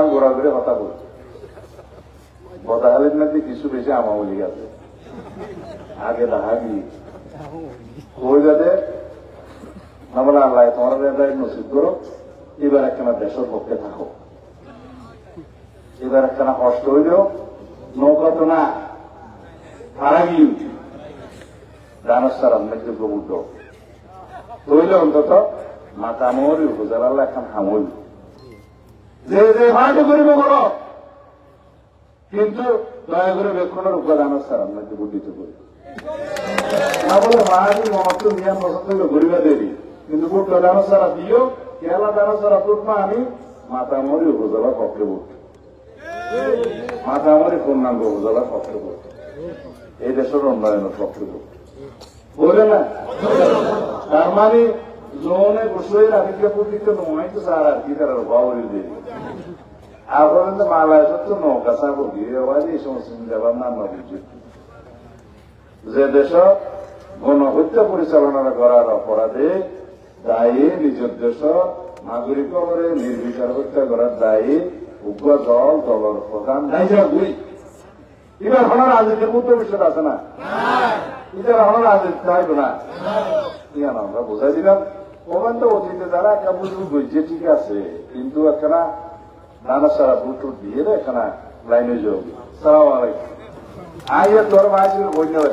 এখন ঘোরা ঘুরে কথা বল বদাহালের মধ্যে কিছু বেশি আমাবলি আছে আগে দাহাবি ওই যাতে আমরা আল্লাহ তোমার নসিব করো এবার একখানা দেশের পক্ষে থাকো এবার একখানা কষ্ট হইলেও নৌকা তো না হারাগি দানস্তার অন্যকে প্রবুদ্ধ হইলে অন্তত মাতামরি উপজেলার এখন হামল যে যে ভাড়াটা করিব করো কিন্তু দয়া করে বেক্ষণের উপাদানস্তার অন্যকে বুদ্ধিত করি না বলে মাহাজির মহত্ব নিয়ম পছন্দ হইল গরিবা দেবী কিন্তু বুটটা দানস্তারা দিও কেলা দানস্তারা তুটমা আমি মাতামরি উপজেলার পক্ষে বুট মাতামরি পূর্ণাঙ্গ উপজেলার পক্ষে বুট এই দেশের উন্নয়নের পক্ষে বুট বলে না তার মানে জোনে বসে আদিকে প্রতিকে নয় তো স্যার আর কি তার বাবরি দেবী আপনার তো মালায় তো নৌকা সাগর দিয়ে এই সমস্ত চিন্তাভাব না বুঝি যে দেশ গণহত্যা পরিচালনা করার অপরাধে দায়ী নিজের দেশ নাগরিক করে নির্বিচার হত্যা করার দায়ী উগ্র দল দলের প্রধান দায়ী দুই এবার হল রাজনীতির মধ্যে বিষয় আছে না এটা হল রাজনীতি চাইব না আমরা বোঝাই দিলাম ওখান তো অতীতে যারা একটা বুঝবো বুঝছে ঠিক আছে কিন্তু একখানা নানা সারা বুট দিয়ে একখানা লাইনে যোগ সালাম আলাইকুম আইয়া তোর মাঝে ধন্যবাদ